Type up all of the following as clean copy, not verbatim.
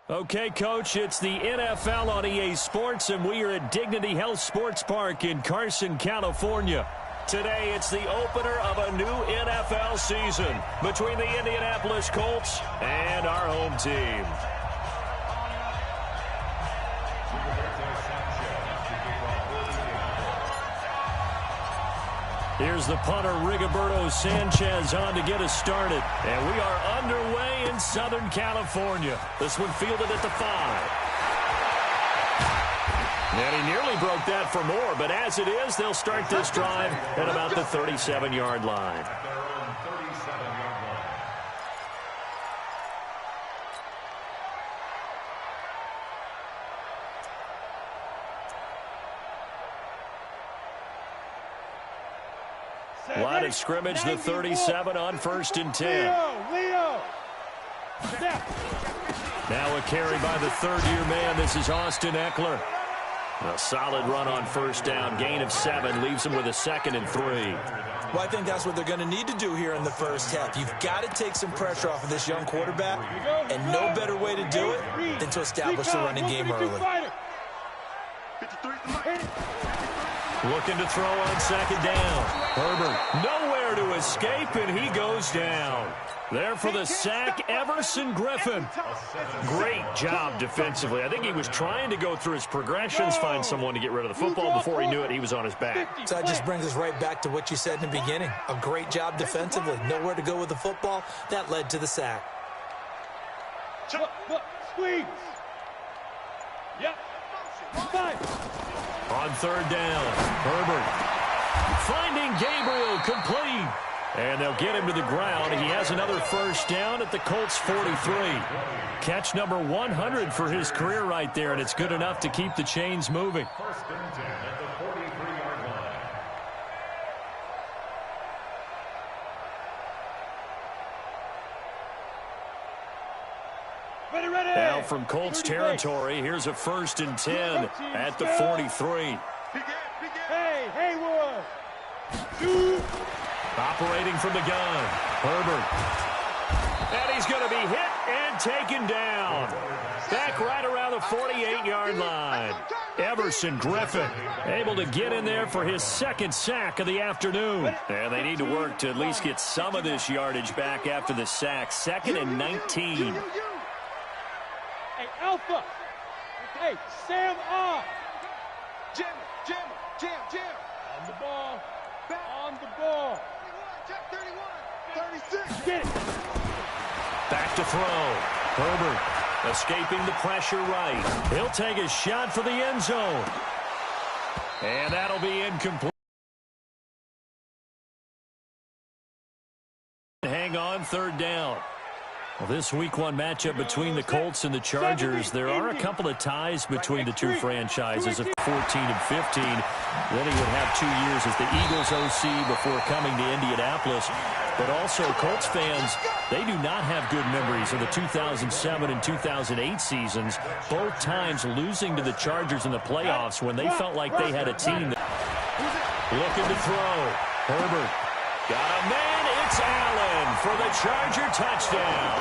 Okay, Coach, it's the NFL on EA Sports, and we are at Dignity Health Sports Park in Carson, California. Today, it's the opener of a new NFL season between the Indianapolis Colts and our home team. Here's the punter, Rigoberto Sanchez, on to get us started. And we are underway in Southern California. This one fielded at the 5. And he nearly broke that for more, but as it is, they'll start this drive at about the 37-yard line. Line of scrimmage, the 37 on 1st and 10. Now a carry by the third-year man. This is Austin Eckler. A solid run on 1st down. Gain of 7 leaves him with a 2nd and 3. Well, I think that's what they're going to need to do here in the first half. You've got to take some pressure off of this young quarterback, and no better way to do it than to establish the running game early. Looking to throw on 2nd down. Herbert nowhere to escape, and he goes down. There for the sack, Everson Griffin. Great job defensively. I think he was trying to go through his progressions, find someone to get rid of the football. Before he knew it, he was on his back. So that just brings us right back to what you said in the beginning. A great job defensively. Nowhere to go with the football. That led to the sack. Squeeze. Yep. Five. On 3rd down, Herbert finding Gabriel, complete. And they'll get him to the ground. He has another 1st down at the Colts 43. Catch number 100 for his career right there, and it's good enough to keep the chains moving. 1st and 10 at the 43-yard line. Ready. Now from Colts territory, here's a 1st and 10 at the 43. Hey, Haywood. Operating from the gun, Herbert. And he's going to be hit and taken down. Back right around the 48-yard line. Everson Griffin able to get in there for his 2nd sack of the afternoon. And they need to work to at least get some of this yardage back after the sack. 2nd and 19. Hey, Alpha. Hey, Sam off. Jim. On the ball. Check 31. 36. Get it. Back to throw. Herbert escaping the pressure right. He'll take a shot for the end zone. And that'll be incomplete. Hang on, 3rd down. Well, this Week 1 matchup between the Colts and the Chargers, there are a couple of ties between the two franchises of 14 and 15. Then he would have 2 years as the Eagles OC before coming to Indianapolis. But also, Colts fans, they do not have good memories of the 2007 and 2008 seasons, both times losing to the Chargers in the playoffs when they felt like they had a team that... Looking to throw. Herbert. Got a man. It's Allen for the Charger touchdown.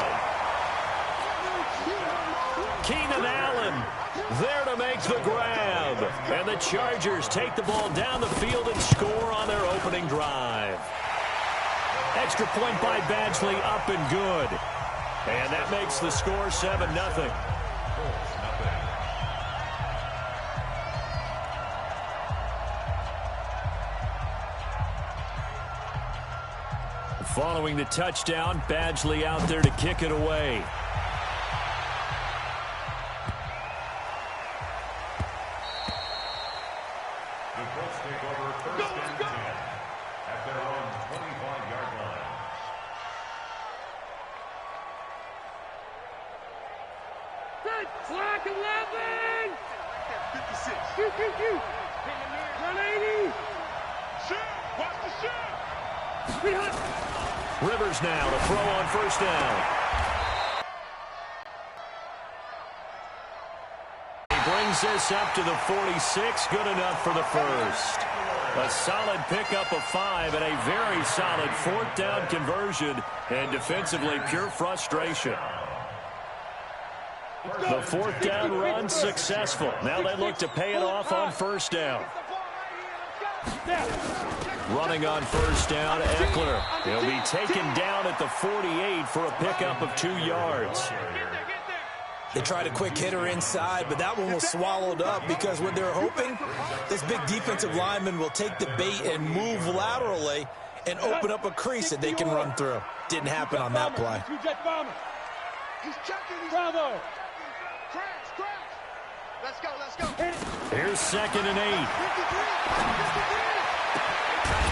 Keenan Allen there to make the grab. And the Chargers take the ball down the field and score on their opening drive. Extra point by Badgley, up and good. And that makes the score 7-0. Following the touchdown, Badgley out there to kick it away. The Colts take over 1st and 10 at their own 25-yard line. Slack 11. 56. 180. Shoot. Watch the shoot. Rivers now to throw on 1st down. He brings this up to the 46. Good enough for the 1st. A solid pickup of 5 and a very solid 4th down conversion. And defensively, pure frustration. The fourth down run successful. Now they look to pay it off on first down. Running on first down, Eckler. He'll be taken down at the 48 for a pickup of 2 yards. They tried a quick hitter inside, but that one was swallowed up because what they're hoping, this big defensive lineman will take the bait and move laterally and open up a crease that they can run through. Didn't happen on that play. Here's 2nd and 8.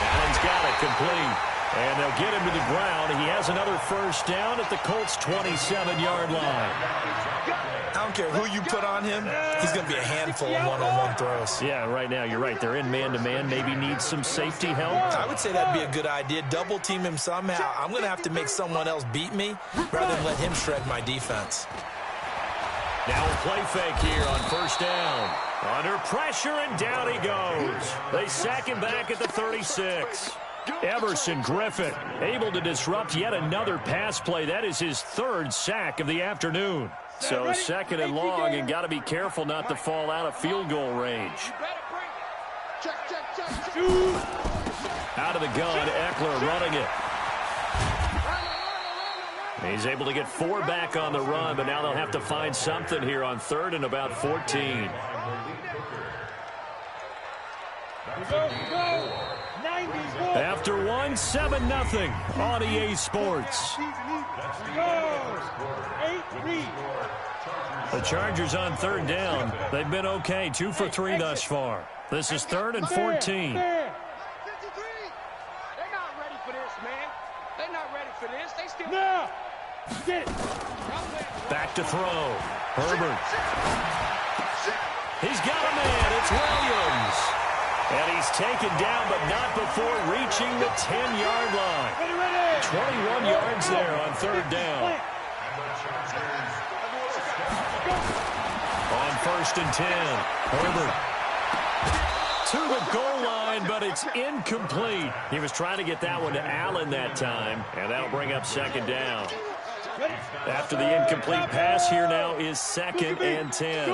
Allen's got it complete. And they'll get him to the ground. He has another first down at the Colts' 27-yard line. I don't care who you put on him. He's going to be a handful of one-on-one throws. Yeah, right now, you're right. They're in man-to-man. Maybe need some safety help. I would say that'd be a good idea. Double team him somehow. I'm going to have to make someone else beat me rather than let him shred my defense. Now a play fake here on first down. Under pressure, and down he goes. They sack him back at the 36. Everson Griffin able to disrupt yet another pass play. That is his 3rd sack of the afternoon. So 2nd and long, and got to be careful not to fall out of field goal range. Out of the gun, Eckler running it. He's able to get 4 back on the run, but now they'll have to find something here on 3rd and about 14. After one, 7-0 on EA Sports. The Chargers on 3rd down. They've been okay, 2 for 3 thus far. This is 3rd and 14. They're not ready for this, man. They're not ready for this. They still... No! Back to throw. Herbert. He's got a man. It's Williams. And he's taken down, but not before reaching the 10-yard line. 21 yards there on 3rd down. On 1st and 10. Herbert. To the goal line, but it's incomplete. He was trying to get that one to Allen that time, and that'll bring up 2nd down. After the incomplete pass, here now is 2nd and 10.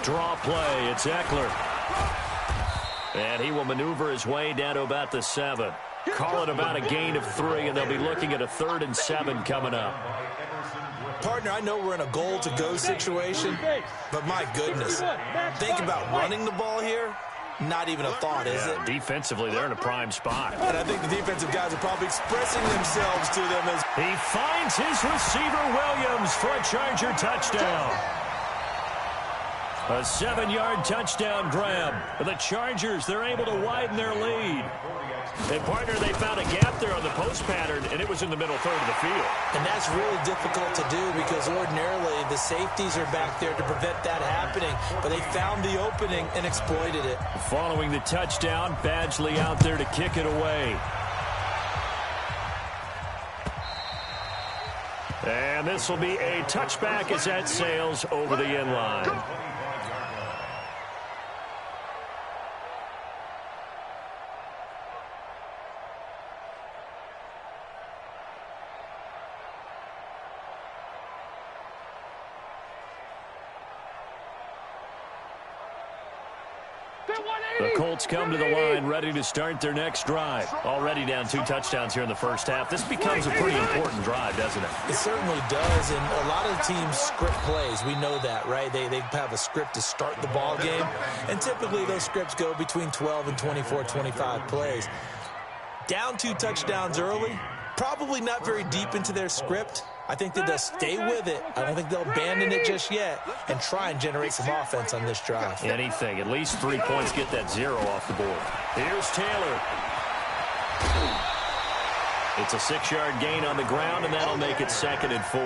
Draw play, it's Eckler. And he will maneuver his way down to about the 7. Call it about a gain of 3, and they'll be looking at a 3rd and 7 coming up. Partner, I know we're in a goal-to-go situation, but my goodness, think about running the ball here. Not even a thought, is it? Defensively, they're in a prime spot. And I think the defensive guys are probably expressing themselves to them as... He finds his receiver, Williams, for a Charger touchdown. A 7-yard touchdown grab. The Chargers, they're able to widen their lead. And, partner, they found a gap there on the post pattern, and it was in the middle 3rd of the field. And that's really difficult to do because ordinarily the safeties are back there to prevent that happening. But they found the opening and exploited it. Following the touchdown, Badgley out there to kick it away. And this will be a touchback as that sails over the end line. The Colts come to the line ready to start their next drive. Already down 2 touchdowns here in the first half. This becomes a pretty important drive, doesn't it? It certainly does, and a lot of teams script plays. We know that, right? They have a script to start the ball game, and typically those scripts go between 12 and 24, 25 plays. Down 2 touchdowns early, probably not very deep into their script. I think that they'll stay with it. I don't think they'll abandon it just yet and try and generate some offense on this drive. Anything. At least 3 points, get that 0 off the board. Here's Taylor. It's a 6-yard gain on the ground, and that'll make it 2nd and 4.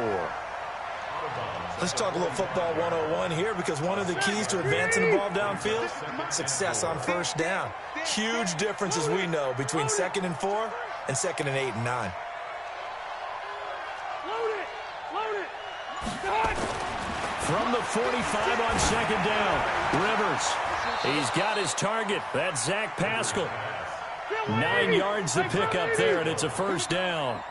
Let's talk a little football 101 here because one of the keys to advancing the ball downfield, success on first down. Huge difference, as we know, between 2nd and 4 and 2nd and 8 and 9. From the 45 on 2nd down, Rivers. He's got his target. That's Zach Pascal. 9 yards to pick up there, and it's a first down.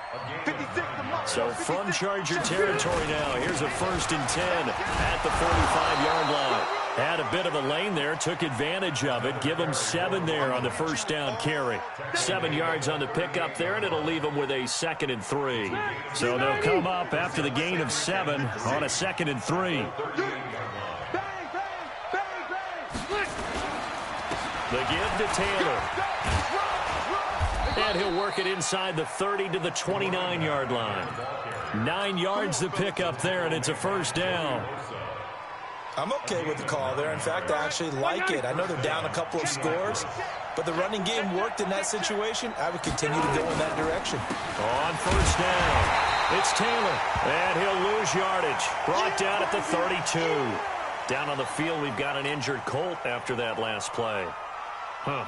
So from Charger territory now, here's a 1st and 10 at the 45-yard line. Had a bit of a lane there, took advantage of it. Give them 7 there on the 1st down carry. 7 yards on the pickup there, and it'll leave them with a 2nd and 3. So they'll come up after the gain of 7 on a 2nd and 3. The give to Taylor. And he'll work it inside the 30 to the 29-yard line. 9 yards to pick up there, and it's a 1st down. I'm okay with the call there. In fact, I actually like it. I know they're down a couple of scores, but the running game worked in that situation. I would continue to go in that direction. On 1st down, it's Taylor, and he'll lose yardage. Brought down at the 32. Down on the field, we've got an injured Colt after that last play.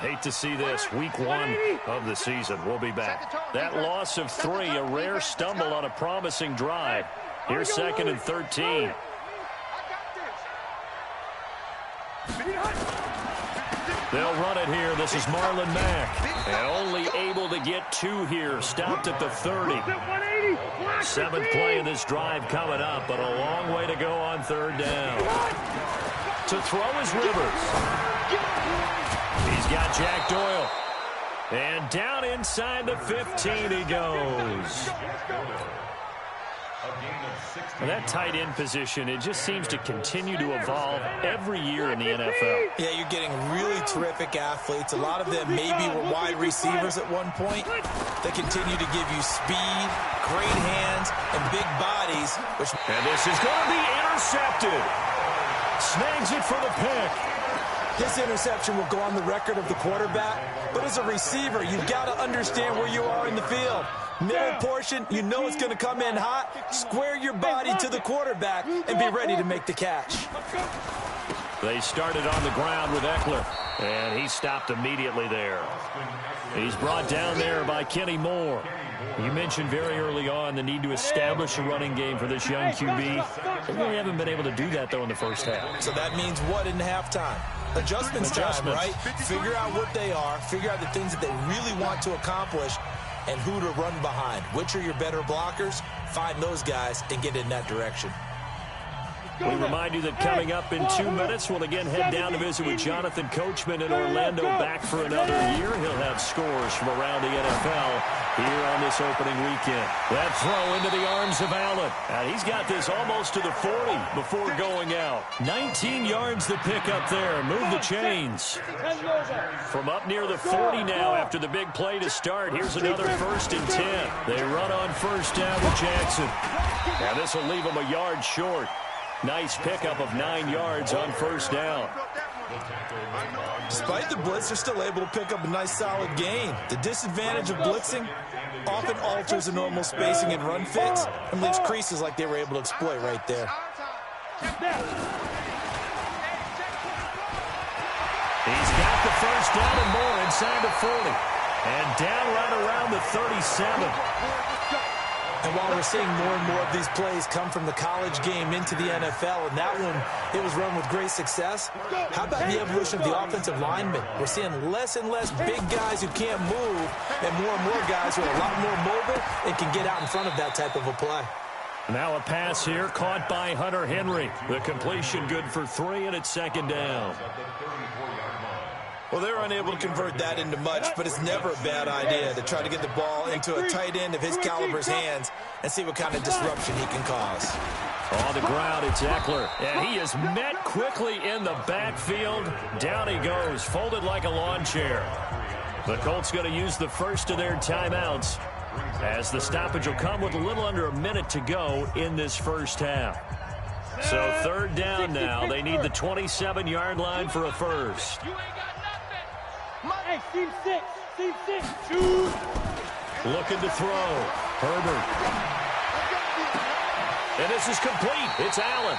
Hate to see this. Week 1 of the season. We'll be back. That loss of 3, a rare stumble on a promising drive. Here's 2nd and 13. They'll run it here. This is Marlon Mack. And only able to get 2 here. Stopped at the 30. 7th play of this drive coming up, but a long way to go on 3rd down. To throw is Rivers. He's got Jack Doyle. And down inside the 15 he goes. And that tight end position, it just seems to continue to evolve every year in the NFL. Yeah, you're getting really terrific athletes. A lot of them maybe were wide receivers at one point. They continue to give you speed, great hands, and big bodies. And this is going to be intercepted. Snags it for the pick. This interception will go on the record of the quarterback, but as a receiver, you've got to understand where you are in the field. Middle portion, you know it's going to come in hot. Square your body to the quarterback and be ready to make the catch. They started on the ground with Eckler, and he stopped immediately there. He's brought down there by Kenny Moore. You mentioned very early on the need to establish a running game for this young QB. They really haven't been able to do that, though, in the first half. So that means what in halftime? Adjustments time, right? Figure out what they are, figure out the things that they really want to accomplish, and who to run behind. Which are your better blockers? Find those guys and get in that direction. We remind you that coming up in 2 minutes, we'll again head down to visit with Jonathan Coachman in Orlando, back for another year. He'll have scores from around the NFL here on this opening weekend. That throw into the arms of Allen. And he's got this almost to the 40 before going out. 19 yards to pick up there. Move the chains. From up near the 40 now after the big play to start. Here's another 1st and 10. They run on 1st down with Jackson. And this will leave them a yard short. Nice pickup of 9 yards on 1st down. Despite the blitz, they're still able to pick up a nice solid gain. The disadvantage of blitzing often alters the normal spacing and run fits and leaves creases like they were able to exploit right there. He's got the 1st down and more inside the 40. And down right around the 37. And while we're seeing more and more of these plays come from the college game into the NFL, and that one, it was run with great success, how about the evolution of the offensive linemen? We're seeing less and less big guys who can't move and more guys who are a lot more mobile and can get out in front of that type of a play. Now a pass here caught by Hunter Henry. The completion good for 3, and it's 2nd down. Well, they're unable to convert that into much, but it's never a bad idea to try to get the ball into a tight end of his caliber's hands and see what kind of disruption he can cause. On the ground, it's Eckler, and he is met quickly in the backfield. Down he goes, folded like a lawn chair. The Colts going to use the first of their timeouts as the stoppage will come with a little under a minute to go in this first half. So 3rd down now. They need the 27-yard line for a first. Hey, team 6. Looking to throw. Herbert. And this is complete. It's Allen.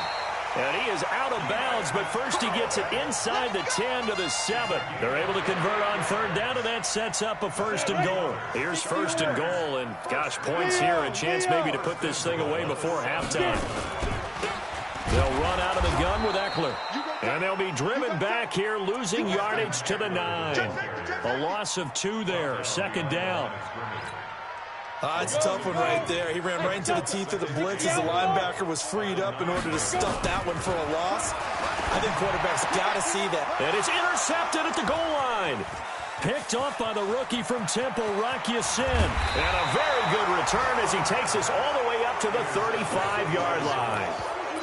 And he is out of bounds, but first he gets it inside the 10 to the 7. They're able to convert on 3rd down, and that sets up a 1st and goal. Here's 1st and goal, and gosh, points here. A chance maybe to put this thing away before halftime. They'll run out of the gun with Eckler. And they'll be driven back here, losing yardage to the 9. A loss of 2 there, 2nd down. It's a tough one right there. He ran right into the teeth of the blitz as the linebacker was freed up in order to stuff that one for a loss. I think quarterbacks got to see that. And it's intercepted at the goal line. Picked off by the rookie from Temple, Rocky Sin. And a very good return as he takes us all the way up to the 35-yard line.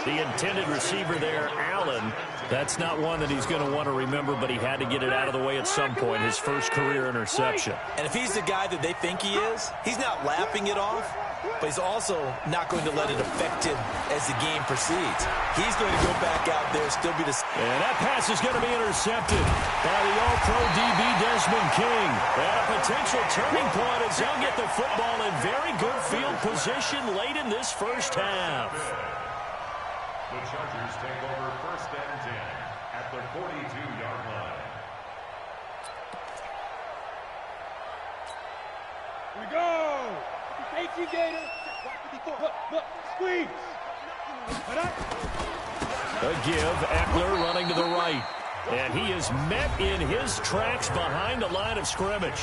The intended receiver there, Allen, that's not one that he's going to want to remember, but he had to get it out of the way at some point, his first career interception. And if he's the guy that they think he is, he's not lapping it off, but he's also not going to let it affect him as the game proceeds. He's going to go back out there, still be the... And that pass is going to be intercepted by the All-Pro DB Desmond King. And a potential turning point as he'll get the football in very good field position late in this first half. The Chargers take over 1st and 10 at the 42-yard line. Here we go. 18 Gator. Look, squeeze. A give, Eckler running to the right. And he is met in his tracks behind the line of scrimmage.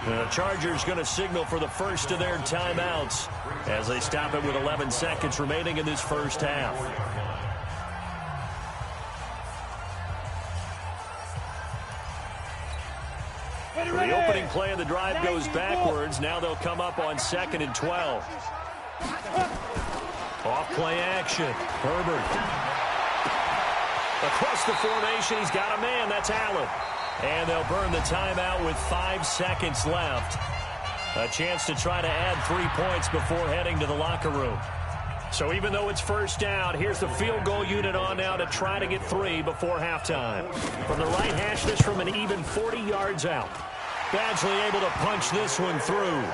The Chargers going to signal for the first of their timeouts as they stop it with 11 seconds remaining in this first half. The opening play of the drive goes backwards. Now they'll come up on 2nd and 12. Off play action. Herbert. Across the formation, he's got a man. That's Allen. And they'll burn the timeout with 5 seconds left. A chance to try to add 3 points before heading to the locker room. So even though it's first down, here's the field goal unit on now to try to get 3 before halftime. From the right hash, this from an even 40 yards out. Badgley able to punch this one through.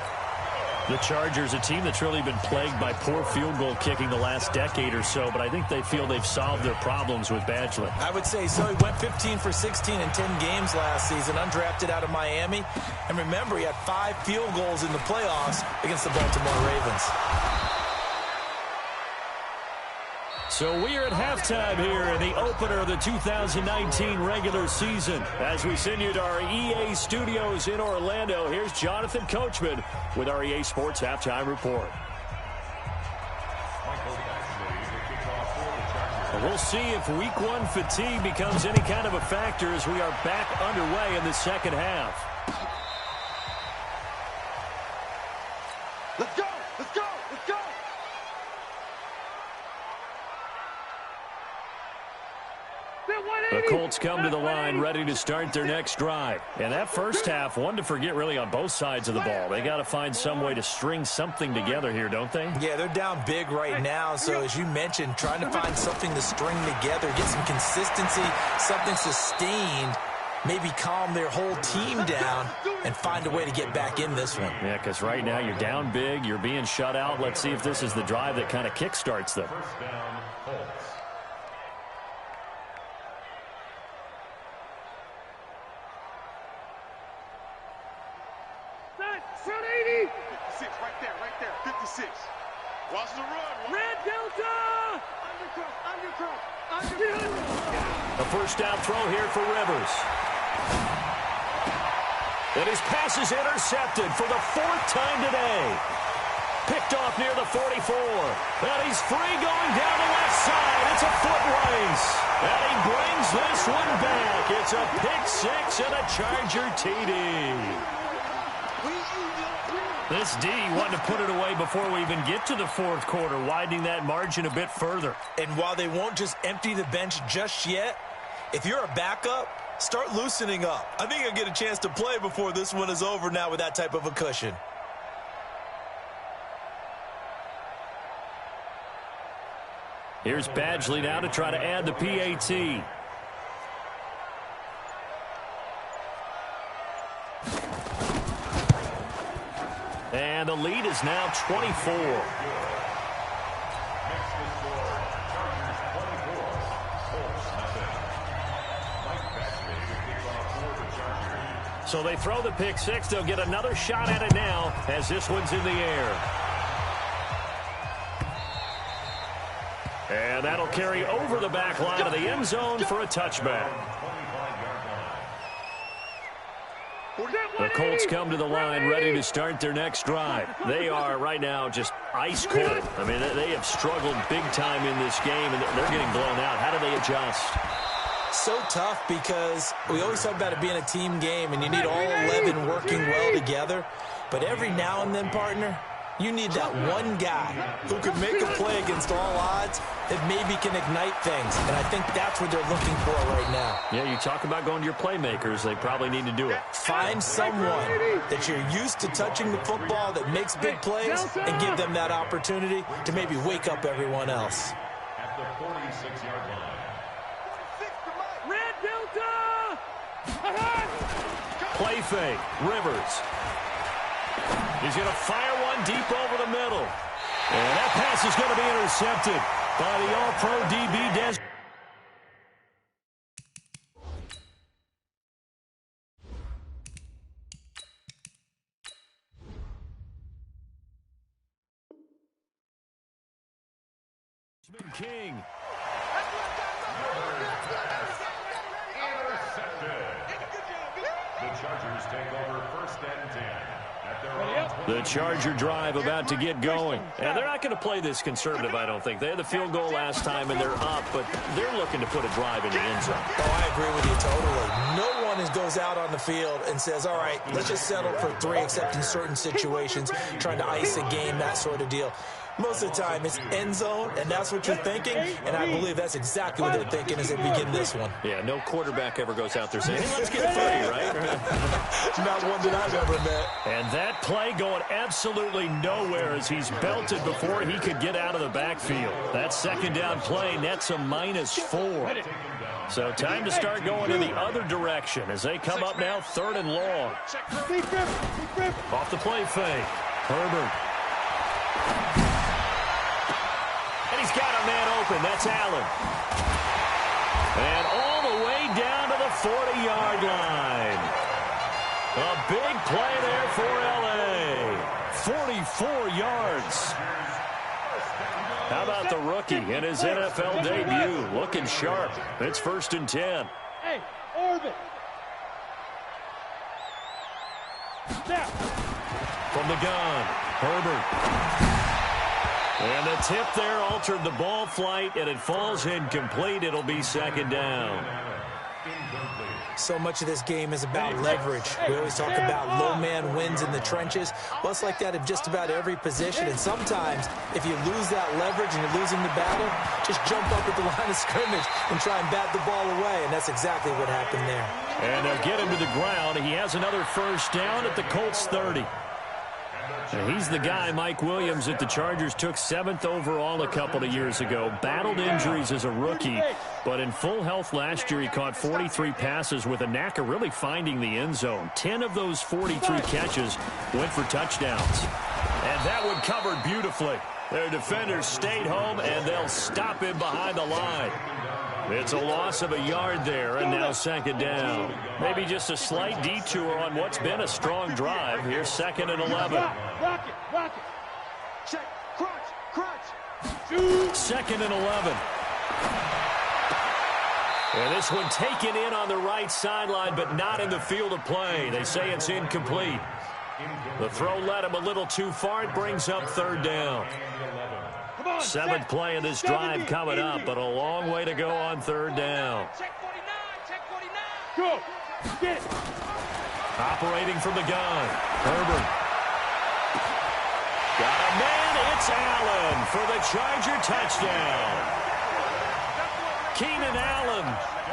The Chargers, a team that's really been plagued by poor field goal kicking the last decade or so, but I think they feel they've solved their problems with Badgley. I would say so. He went 15 for 16 in 10 games last season, undrafted out of Miami. And remember, he had 5 field goals in the playoffs against the Baltimore Ravens. So we are at halftime here in the opener of the 2019 regular season. As we send you to our EA studios in Orlando, here's Jonathan Coachman with our EA Sports Halftime Report. We'll see if Week 1 fatigue becomes any kind of a factor as we are back underway in the second half. Let's go! Let's go! Let's go! The Colts come to the line ready to start their next drive. And that first half, one to forget really on both sides of the ball. They got to find some way to string something together here, don't they? Yeah, they're down big right now. So as you mentioned, trying to find something to string together, get some consistency, something sustained, maybe calm their whole team down and find a way to get back in this one. Yeah, because right now you're down big, you're being shut out. Let's see if this is the drive that kind of kickstarts them. First down, Colts. Front 80! 56, right there, 56. Watch the run. Red Delta! Undercut. A first down throw here for Rivers. And his pass is intercepted for the 4th time today. Picked off near the 44. And he's free going down the left side. It's a foot race. And he brings this one back. It's a pick 6 and a Charger TD. This D wanted to put it away before we even get to the 4th quarter, widening that margin a bit further. And while they won't just empty the bench just yet, if you're a backup, start loosening up. I think you'll get a chance to play before this one is over now with that type of a cushion. Here's Badgley now to try to add the PAT. And the lead is now 24. So they throw the pick 6. They'll get another shot at it now as this one's in the air. And that'll carry over the back line of the end zone for a touchback. The Colts come to the line ready to start their next drive. They are right now just ice cold. I mean, they have struggled big time in this game, and they're getting blown out. How do they adjust? So tough because we always talk about it being a team game, and you need all 11 working well together. But every now and then, partner, you need that one guy who can make a play against all odds that maybe can ignite things. And I think that's what they're looking for right now. Yeah, you talk about going to your playmakers. They probably need to do it. Find someone that you're used to touching the football that makes big plays and give them that opportunity to maybe wake up everyone else. At the 46-yard line. Red Delta! Play fake. Rivers. He's going to fire one deep over the middle. And that pass is going to be intercepted by the All-Pro DB Des. King. Intercepted. The Chargers take over 1st and 10. The Charger drive about to get going. And they're not going to play this conservative, I don't think. They had the field goal last time, and they're up, but they're looking to put a drive in the end zone. Oh, I agree with you totally. No one goes out on the field and says, all right, let's just settle for 3, except in certain situations, trying to ice a game, that sort of deal. Most of the time, it's end zone, and that's what you're thinking, and I believe that's exactly what they're thinking as they begin this one. Yeah, no quarterback ever goes out there saying, hey, let's get 30, right? Not one that I've ever met. And that play going absolutely nowhere as he's belted before he could get out of the backfield. That second down play nets a -4. So time to start going in the other direction as they come up now 3rd and long. Off the play fake. Herbert. And he's got a man open. That's Allen. And all the way down to the 40-yard line. A big play there for L.A. 44 yards. How about the rookie in his NFL debut? Looking sharp. It's 1st and 10. Hey, orbit. Snap. From the gun, Herbert. And the tip there altered the ball flight, and it falls incomplete. It'll be 2nd down. So much of this game is about leverage. We always talk about low man wins in the trenches. Well, it's like that in just about every position. And sometimes, if you lose that leverage and you're losing the battle, just jump up at the line of scrimmage and try and bat the ball away. And that's exactly what happened there. And they'll get him to the ground. He has another 1st down at the Colts 30. And he's the guy, Mike Williams, that the Chargers took 7th overall a couple of years ago. Battled injuries as a rookie, but in full health last year, he caught 43 passes with a knack of really finding the end zone. 10 of those 43 catches went for touchdowns. And that one covered beautifully. Their defenders stayed home, and they'll stop him behind the line. It's a loss of a yard there, and now 2nd down. Maybe just a slight detour on what's been a strong drive. Here's 2nd and 11. Rock it. Check, crunch. 2nd and 11. And this one taken in on the right sideline, but not in the field of play. They say it's incomplete. The throw led him a little too far. It brings up 3rd down. 7th play of this drive coming up, but a long way to go on 3rd down. Check 49. Go. Get it. Operating from the gun. Herbert. Got a man. It's Allen for the Charger touchdown. Keenan Allen,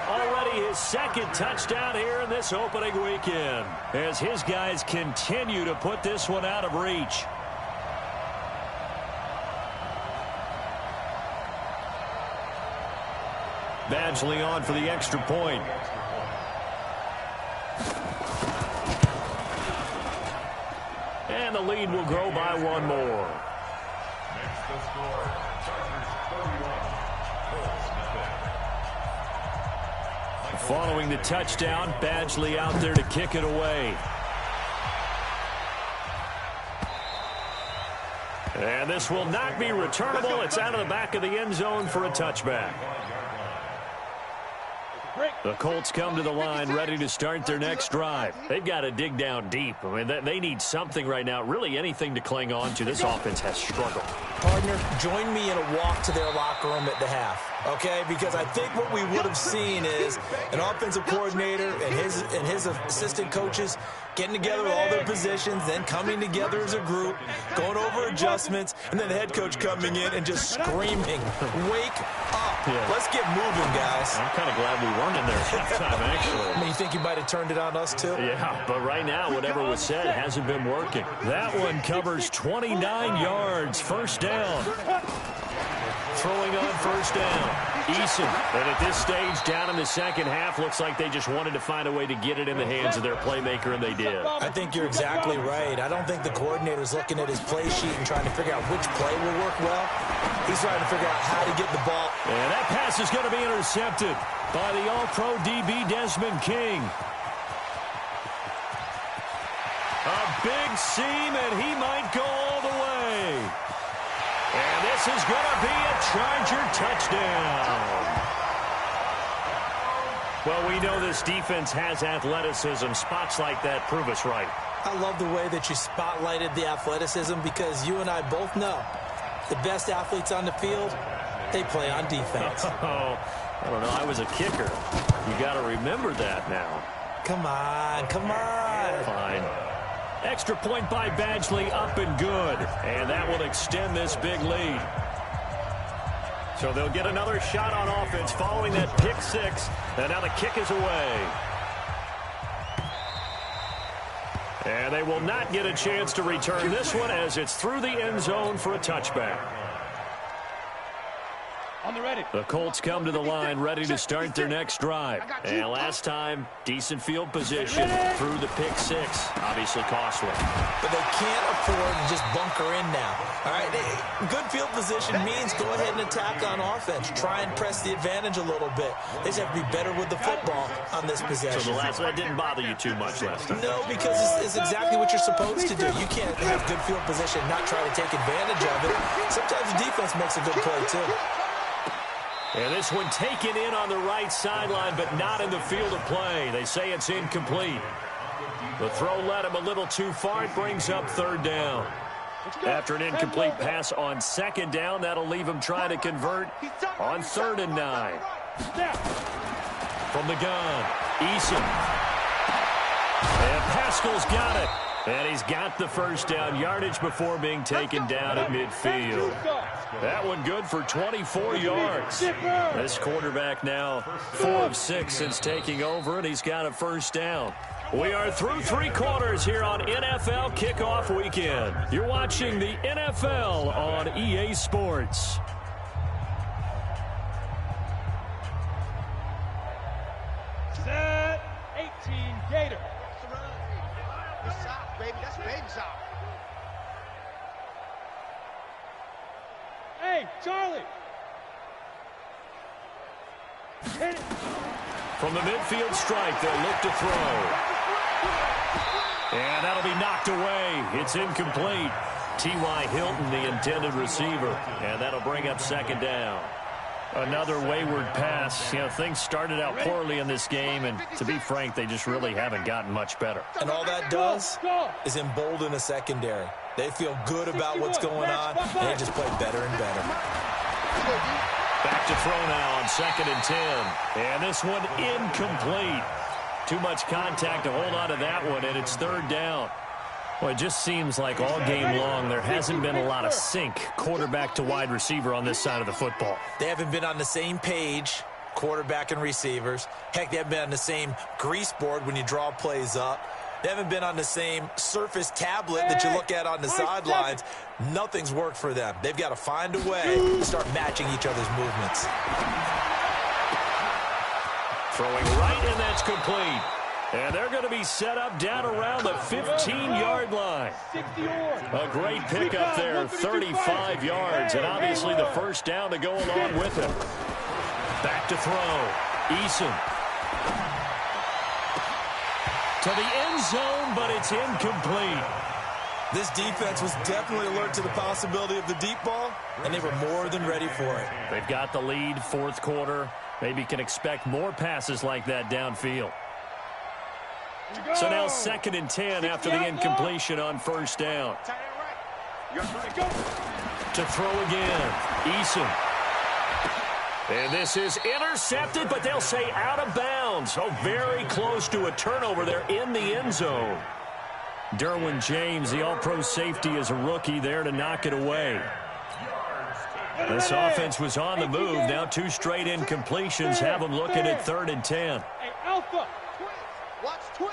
already his 2nd touchdown here in this opening weekend, as his guys continue to put this one out of reach. Badgley on for the extra point. And the lead will grow by 1 more. Makes the score. Chargers 31. Following the touchdown, Badgley out there to kick it away. And this will not be returnable. It's out of the back of the end zone for a touchback. The Colts come to the line ready to start their next drive. They've got to dig down deep. I mean, they need something right now, really anything to cling on to. This offense has struggled. Partner, join me in a walk to their locker room at the half, okay? Because I think what we would have seen is an offensive coordinator and his assistant coaches getting together all their positions, then coming together as a group, going over adjustments, and then the head coach coming in and just screaming, "Wake up. Yeah. Let's get moving, guys." I'm kind of glad we weren't in there at halftime, actually. I mean, you think you might have turned it on us, too? Yeah, but right now, whatever was said hasn't been working. That one covers 29 yards. First down. Throwing on first down. Eason. And at this stage, down in the second half, looks like they just wanted to find a way to get it in the hands of their playmaker, and they did. I think you're exactly right. I don't think the coordinator's looking at his play sheet and trying to figure out which play will work well. He's trying to figure out how to get the ball. And that pass is going to be intercepted by the All-Pro DB Desmond King. A big seam, and he might go all the way. And this is going to be a Charger touchdown. Well, we know this defense has athleticism. Spots like that prove us right. I love the way that you spotlighted the athleticism because you and I both know the best athletes on the field, they play on defense. Oh, I don't know. I was a kicker. You got to remember that now. Come on, come on. Fine. Extra point by Badgley, up and good. And that will extend this big lead. So they'll get another shot on offense following that pick six. And now the kick is away. And they will not get a chance to return this one as it's through the end zone for a touchback. On the ready. The Colts come to the line ready to start their next drive. And last time, decent field position through the pick six. Obviously costly. But they can't afford to just bunker in now. All right, good field position means go ahead and attack on offense. Try and press the advantage a little bit. They just have to be better with the football on this possession. So that didn't bother you too much last time? No, because it's exactly what you're supposed to do. You can't have good field position and not try to take advantage of it. Sometimes the defense makes a good play, too. And this one taken in on the right sideline, but not in the field of play. They say it's incomplete. The throw led him a little too far. It brings up third down. After an incomplete pass on second down, that'll leave him trying to convert on 3rd and 9. From the gun, Eason. And Pascal's got it. And he's got the first down yardage before being taken down at midfield. That one good for 24 yards. This quarterback now 4 of 6 since taking over, and he's got a first down. We are through 3 quarters here on NFL Kickoff Weekend. You're watching the NFL on EA Sports. Set 18 Gator. Baby, that's baby sound. Hey, Charlie. Hit it. From the midfield strike, they'll look to throw. And that'll be knocked away. It's incomplete. T.Y. Hilton, the intended receiver. And that'll bring up second down. Another wayward pass. You know, things started out poorly in this game, and to be frank, they just really haven't gotten much better. And all that does is embolden a secondary. They feel good about what's going on, and they just play better and better. Back to throw now on 2nd and 10. And this one incomplete. Too much contact to hold on to that one, and it's 3rd down. Well, it just seems like all game long there hasn't been a lot of sync quarterback to wide receiver on this side of the football. They haven't been on the same page, quarterback and receivers. Heck, they haven't been on the same grease board when you draw plays up. They haven't been on the same surface tablet that you look at on the sidelines. Nothing's worked for them. They've got to find a way to start matching each other's movements. Throwing right, and that's complete. And they're going to be set up down around the 15-yard line. A great pickup there, 35 yards, and obviously the first down to go along with it. Back to throw. Eason. To the end zone, but it's incomplete. This defense was definitely alert to the possibility of the deep ball, and they were more than ready for it. They've got the lead, 4th quarter. Maybe can expect more passes like that downfield. So now 2nd and 10 after the incompletion on 1st down. To throw again, Eason. And this is intercepted, but they'll say out of bounds. Oh, very close to a turnover there in the end zone. Derwin James, the all-pro safety, is a rookie there to knock it away. This offense was on the move. Now 2 straight incompletions have them looking at 3rd and 10. Hey, Alpha. Watch twins.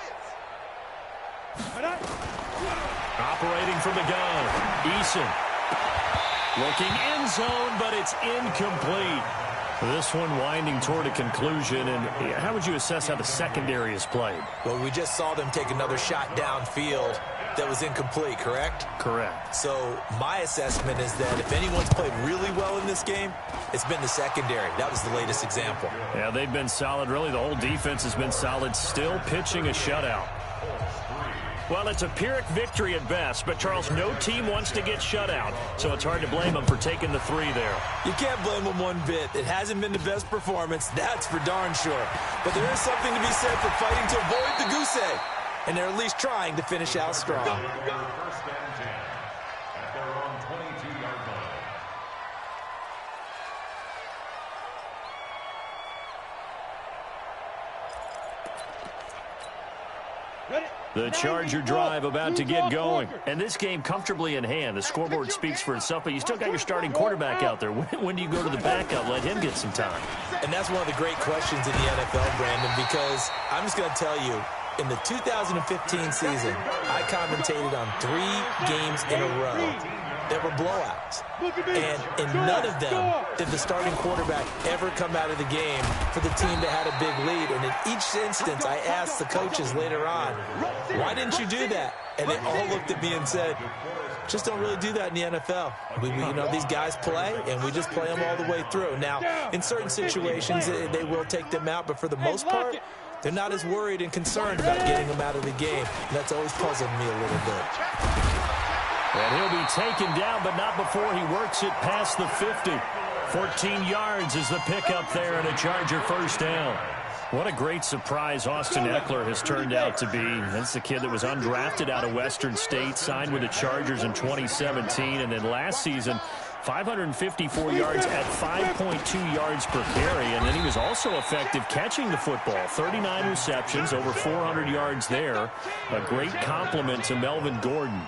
Operating from the gun, Eason. Looking end zone, but it's incomplete. This one winding toward a conclusion. And how would you assess how the secondary is played? Well, we just saw them take another shot downfield that was incomplete, correct? Correct. So my assessment is that if anyone's played really well in this game, it's been the secondary. That was the latest example. Yeah, they've been solid. Really, the whole defense has been solid. Still pitching a shutout. Well, it's a Pyrrhic victory at best, but, Charles, no team wants to get shut out, so it's hard to blame them for taking the 3 there. You can't blame them one bit. It hasn't been the best performance, that's for darn sure. But there is something to be said for fighting to avoid the goose egg, and they're at least trying to finish out strong. 1st and 10 at their own 22-yard line. The Charger drive about to get going. And this game comfortably in hand. The scoreboard speaks for itself, but you still got your starting quarterback out there. When do you go to the backup? Let him get some time. And that's one of the great questions in the NFL, Brandon, because I'm just going to tell you, in the 2015 season, I commentated on 3 games in a row that were blowouts. And in none of them did the starting quarterback ever come out of the game for the team that had a big lead. And in each instance, I asked the coaches later on, why didn't you do that? And they all looked at me and said, just don't really do that in the NFL. You know, these guys play, and we just play them all the way through. Now, in certain situations, they will take them out, but for the most part, they're not as worried and concerned about getting them out of the game. And that's always puzzled me a little bit. And he'll be taken down, but not before he works it past the 50. 14 yards is the pickup there, and a Charger 1st down. What a great surprise Austin Eckler has turned out to be. That's the kid that was undrafted out of Western State, signed with the Chargers in 2017, and then last season, 554 yards at 5.2 yards per carry, and then he was also effective catching the football. 39 receptions, over 400 yards there. A great compliment to Melvin Gordon.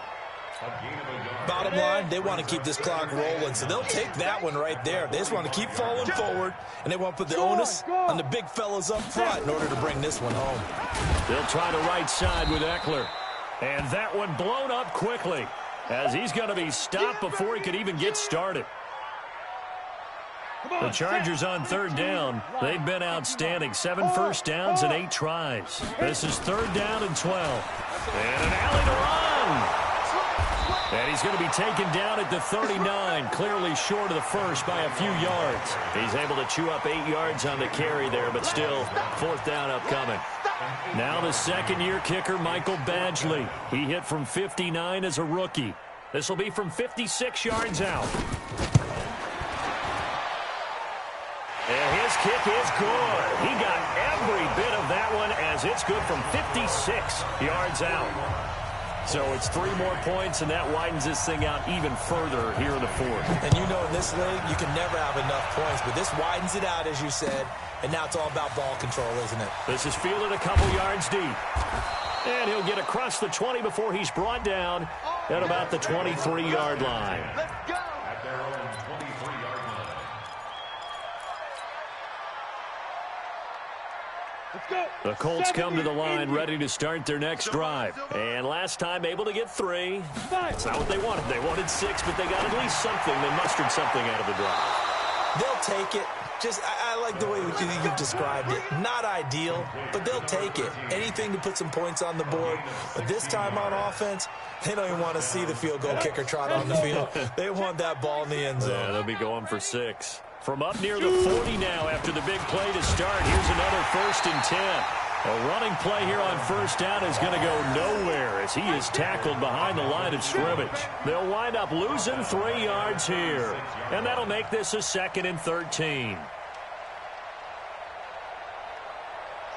Bottom line, they want to keep this clock rolling, so they'll take that one right there. They just want to keep falling forward, and they want to put the onus on the big fellas up front in order to bring this one home. They'll try the right side with Eckler. And that one blown up quickly, as he's going to be stopped before he could even get started. The Chargers on 3rd down. They've been outstanding. 7 first downs and 8 tries. This is 3rd down and 12. And an alley to run. And he's going to be taken down at the 39, clearly short of the first by a few yards. He's able to chew up 8 yards on the carry there, but still 4th down upcoming. Now the 2nd-year kicker, Michael Badgley. He hit from 59 as a rookie. This will be from 56 yards out. And his kick is good. He got every bit of that one as it's good from 56 yards out. So it's 3 more points, and that widens this thing out even further here in the 4th. And you know, in this league, you can never have enough points, but this widens it out, as you said, and now it's all about ball control, isn't it? This is fielded a couple yards deep. And he'll get across the 20 before he's brought down at about the 23-yard line. Let's go. At their own 23-yard line. The Colts come to the line ready to start their next drive. And last time able to get 3. That's not what they wanted. They wanted 6, but they got at least something. They mustered something out of the drive. They'll take it. I like the way you've described it. Not ideal, but they'll take it. Anything to put some points on the board. But this time on offense, they don't even want to see the field goal kicker trot on the field. They want that ball in the end zone. Yeah, they'll be going for 6. From up near the 40 now after the big play to start. Here's another 1st and 10. A running play here on 1st down is going to go nowhere as he is tackled behind the line of scrimmage. They'll wind up losing 3 yards here. And that'll make this a 2nd and 13.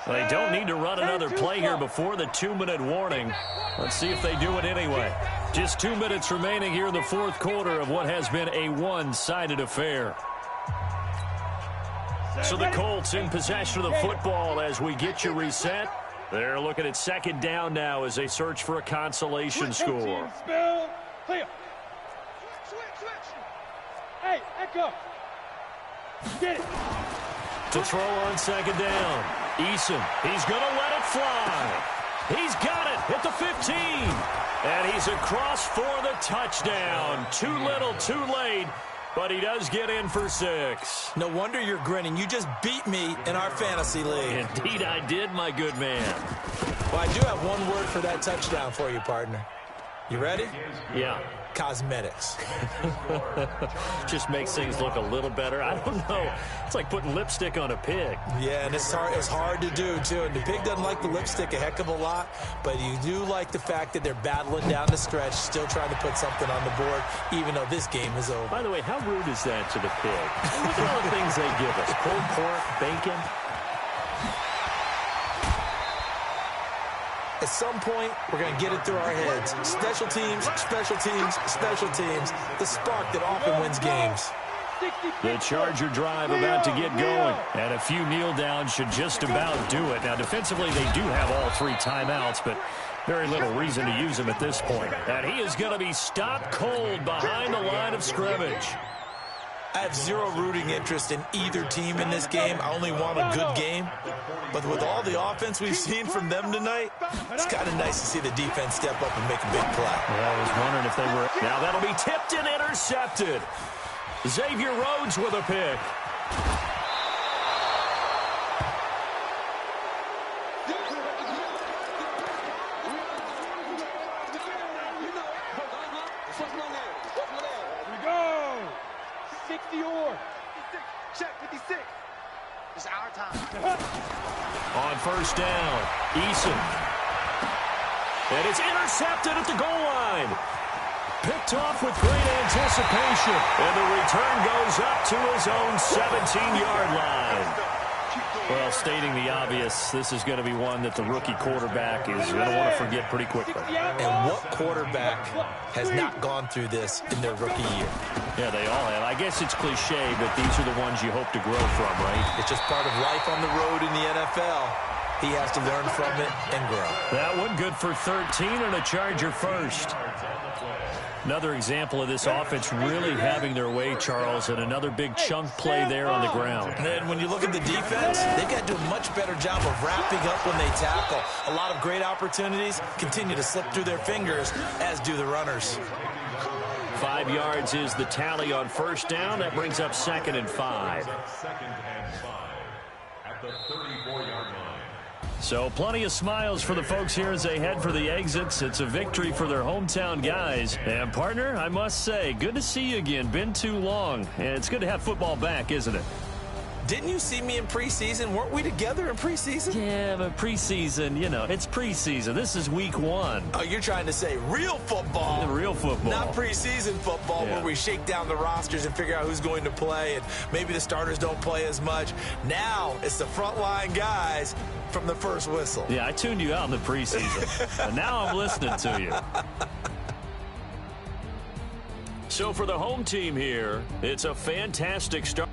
They don't need to run another play here before the 2-minute warning. Let's see if they do it anyway. Just 2 minutes remaining here in the fourth quarter of what has been a one-sided affair. So the Colts in possession of the football as we get you reset. They're looking at second down now as they search for a consolation score. Hey, echo. Get it. To throw on second down. Eason, he's going to let it fly. He's got it at the 15. And he's across for the touchdown. Too little, too late. But he does get in for 6. No wonder you're grinning. You just beat me in our fantasy league. Indeed I did, my good man. Well, I do have one word for that touchdown for you, partner. You ready? Yeah. Cosmetics. Just makes things look a little better. I don't know. It's like putting lipstick on a pig. Yeah, and it's hard to do, too. And the pig doesn't like the lipstick a heck of a lot, but you do like the fact that they're battling down the stretch, still trying to put something on the board, even though this game is over. By the way, how rude is that to the pig? Look at all the things they give us. Pulled pork, bacon. At some point, we're going to get it through our heads. Special teams, special teams, special teams. The spark that often wins games. The Charger drive about to get going. And a few kneel downs should just about do it. Now, defensively, they do have all 3 timeouts, but very little reason to use them at this point. And he is going to be stopped cold behind the line of scrimmage. I have zero rooting interest in either team in this game. I only want a good game. But with all the offense we've seen from them tonight, it's kind of nice to see the defense step up and make a big play. Well, I was wondering if they were. Now that'll be tipped and intercepted. Xavier Rhodes with a pick. It's our time. On first down, Eason. And it's intercepted at the goal line. Picked off with great anticipation. And the return goes up to his own 17-yard line. Well, stating the obvious, this is going to be one that the rookie quarterback is going to want to forget pretty quickly. And what quarterback has not gone through this in their rookie year? Yeah, they all have. I guess it's cliche, but these are the ones you hope to grow from, right? It's just part of life on the road in the NFL. He has to learn from it and grow. That one good for 13 and a Charger first. Another example of this offense really having their way, Charles, and another big chunk play there on the ground. And when you look at the defense, they've got to do a much better job of wrapping up when they tackle. A lot of great opportunities continue to slip through their fingers, as do the runners. 5 yards is the tally on first down. That brings up 2nd and 5. 2nd and 5 at the 34-yard line. So plenty of smiles for the folks here as they head for the exits. It's a victory for their hometown guys. And, partner, I must say, good to see you again. Been too long. And it's good to have football back, isn't it? Didn't you see me in preseason? Weren't we together in preseason? Yeah, but preseason, you know, it's preseason. This is week 1. Oh, you're trying to say real football. Real football. Not preseason football where we shake down the rosters and figure out who's going to play, and maybe the starters don't play as much. Now it's the frontline guys from the first whistle. Yeah, I tuned you out in the preseason. But now I'm listening to you. So for the home team here, it's a fantastic start.